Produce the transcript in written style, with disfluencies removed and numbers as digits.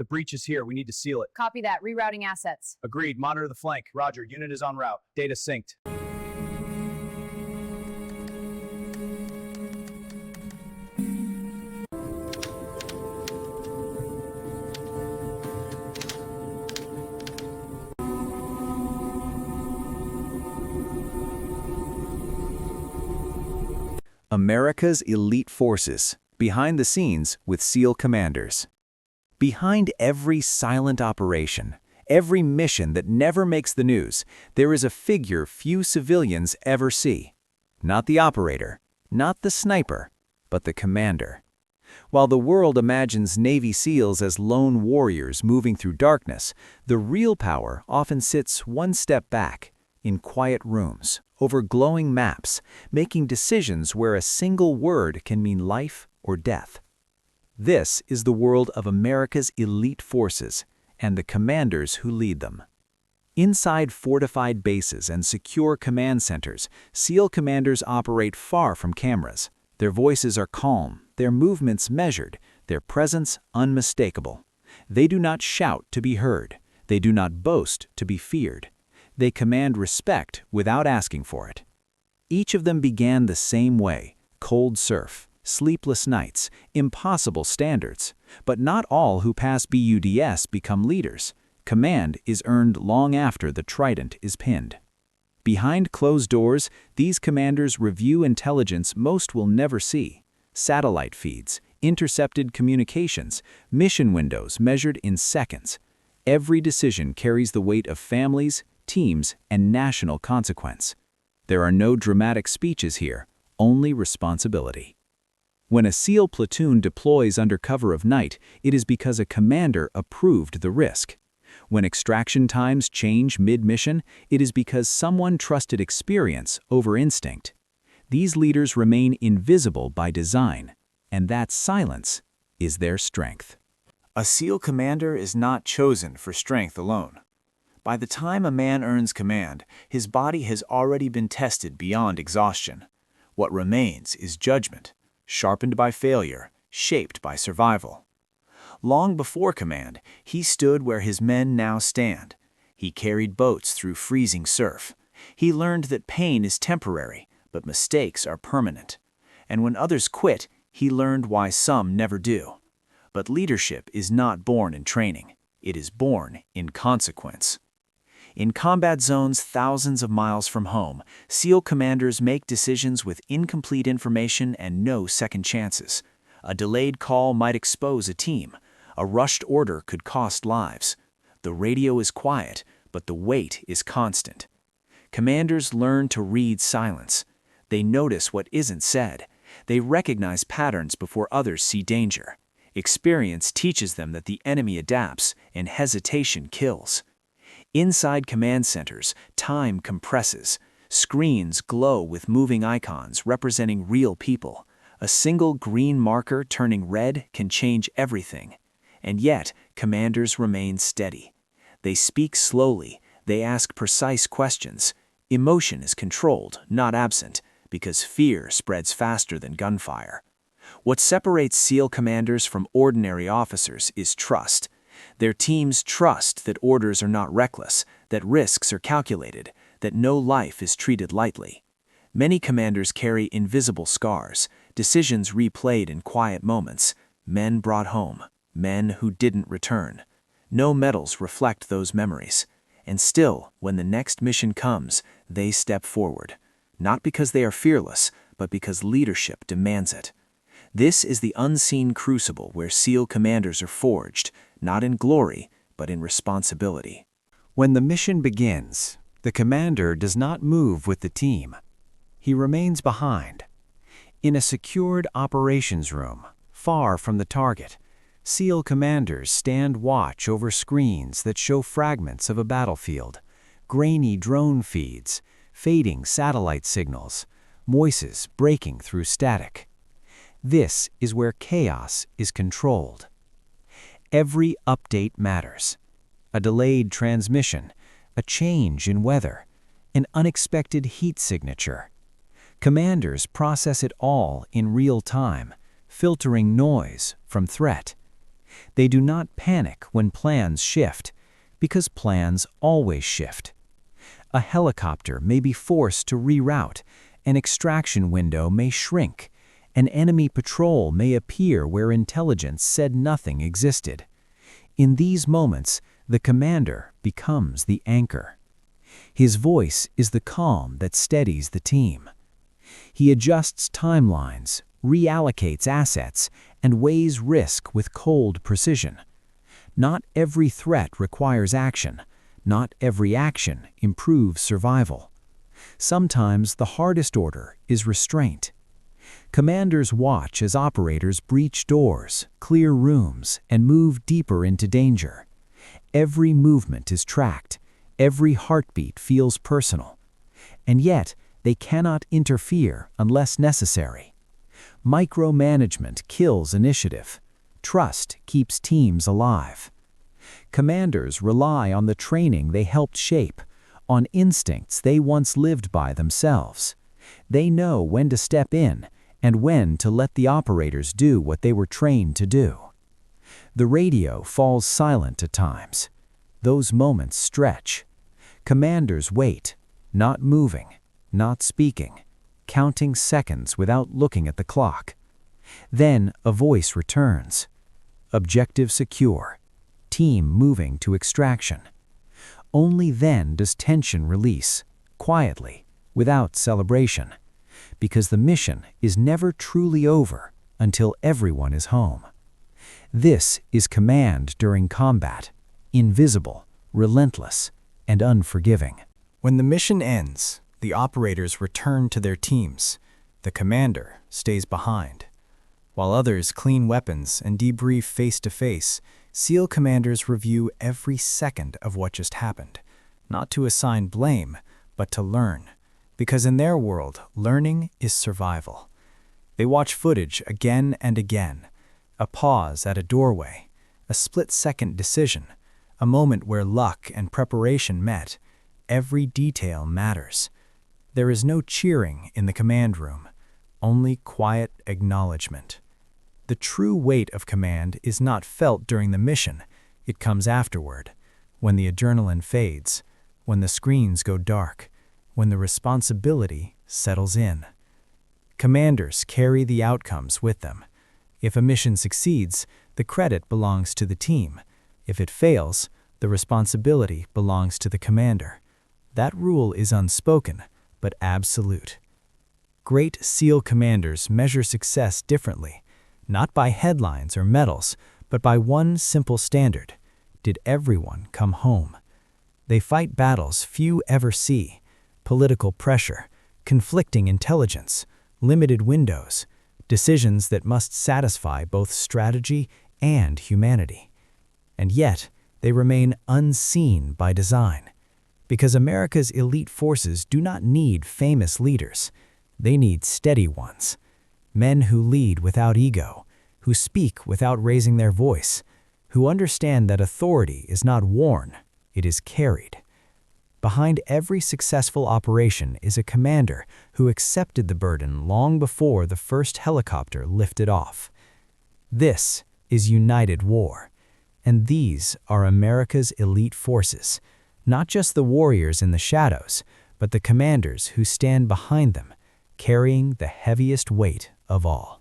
The breach is here. We need to seal it. Copy that. Rerouting assets. Agreed. Monitor the flank. Roger. Unit is en route. Data synced. America's elite forces, behind the scenes with SEAL commanders. Behind every silent operation, every mission that never makes the news, there is a figure few civilians ever see. Not the operator, not the sniper, but the commander. While the world imagines Navy SEALs as lone warriors moving through darkness, the real power often sits one step back, in quiet rooms, over glowing maps, making decisions where a single word can mean life or death. This is the world of America's elite forces and the commanders who lead them. Inside fortified bases and secure command centers, SEAL commanders operate far from cameras. Their voices are calm, their movements measured, their presence unmistakable. They do not shout to be heard. They do not boast to be feared. They command respect without asking for it. Each of them began the same way: cold surf, sleepless nights, impossible standards. But not all who pass BUDS become leaders. Command is earned long after the trident is pinned. Behind closed doors, these commanders review intelligence most will never see: satellite feeds, intercepted communications, mission windows measured in seconds. Every decision carries the weight of families, teams, and national consequence. There are no dramatic speeches here, only responsibility. When a SEAL platoon deploys under cover of night, it is because a commander approved the risk. When extraction times change mid-mission, it is because someone trusted experience over instinct. These leaders remain invisible by design, and that silence is their strength. A SEAL commander is not chosen for strength alone. By the time a man earns command, his body has already been tested beyond exhaustion. What remains is judgment, sharpened by failure, shaped by survival. Long before command, he stood where his men now stand. He carried boats through freezing surf. He learned that pain is temporary, but mistakes are permanent. And when others quit, he learned why some never do. But leadership is not born in training. It is born in consequence. In combat zones thousands of miles from home, SEAL commanders make decisions with incomplete information and no second chances. A delayed call might expose a team. A rushed order could cost lives. The radio is quiet, but the weight is constant. Commanders learn to read silence. They notice what isn't said. They recognize patterns before others see danger. Experience teaches them that the enemy adapts and hesitation kills. Inside command centers, time compresses. Screens glow with moving icons representing real people. A single green marker turning red can change everything. And yet, commanders remain steady. They speak slowly. They ask precise questions. Emotion is controlled, not absent, because fear spreads faster than gunfire. What separates SEAL commanders from ordinary officers is trust. Their teams trust that orders are not reckless, that risks are calculated, that no life is treated lightly. Many commanders carry invisible scars, decisions replayed in quiet moments, men brought home, men who didn't return. No medals reflect those memories. And still, when the next mission comes, they step forward. Not because they are fearless, but because leadership demands it. This is the unseen crucible where SEAL commanders are forged, not in glory, but in responsibility. When the mission begins, the commander does not move with the team. He remains behind. In a secured operations room, far from the target, SEAL commanders stand watch over screens that show fragments of a battlefield, grainy drone feeds, fading satellite signals, voices breaking through static. This is where chaos is controlled. Every update matters. A delayed transmission, a change in weather, an unexpected heat signature. Commanders process it all in real time, filtering noise from threat. They do not panic when plans shift, because plans always shift. A helicopter may be forced to reroute, an extraction window may shrink, an enemy patrol may appear where intelligence said nothing existed. In these moments, the commander becomes the anchor. His voice is the calm that steadies the team. He adjusts timelines, reallocates assets, and weighs risk with cold precision. Not every threat requires action. Not every action improves survival. Sometimes the hardest order is restraint. Commanders watch as operators breach doors, clear rooms, and move deeper into danger. Every movement is tracked. Every heartbeat feels personal. And yet, they cannot interfere unless necessary. Micromanagement kills initiative. Trust keeps teams alive. Commanders rely on the training they helped shape, on instincts they once lived by themselves. They know when to step in and when to let the operators do what they were trained to do. The radio falls silent at times. Those moments stretch. Commanders wait, not moving, not speaking, counting seconds without looking at the clock. Then a voice returns. Objective secure. Team moving to extraction. Only then does tension release, quietly, without celebration, because the mission is never truly over until everyone is home. This is command during combat, invisible, relentless, and unforgiving. When the mission ends, the operators return to their teams. The commander stays behind. While others clean weapons and debrief face-to-face, SEAL commanders review every second of what just happened, not to assign blame, but to learn. Because in their world, learning is survival. They watch footage again and again. A pause at a doorway, a split-second decision, a moment where luck and preparation met. Every detail matters. There is no cheering in the command room, only quiet acknowledgement. The true weight of command is not felt during the mission, it comes afterward, when the adrenaline fades, when the screens go dark, when the responsibility settles in. Commanders carry the outcomes with them. If a mission succeeds, the credit belongs to the team. If it fails, the responsibility belongs to the commander. That rule is unspoken, but absolute. Great SEAL commanders measure success differently, not by headlines or medals, but by one simple standard. Did everyone come home? They fight battles few ever see: political pressure, conflicting intelligence, limited windows, decisions that must satisfy both strategy and humanity. And yet, they remain unseen by design. Because America's elite forces do not need famous leaders. They need steady ones. Men who lead without ego, who speak without raising their voice, who understand that authority is not worn, it is carried. Behind every successful operation is a commander who accepted the burden long before the first helicopter lifted off. This is united war, and these are America's elite forces, not just the warriors in the shadows, but the commanders who stand behind them, carrying the heaviest weight of all.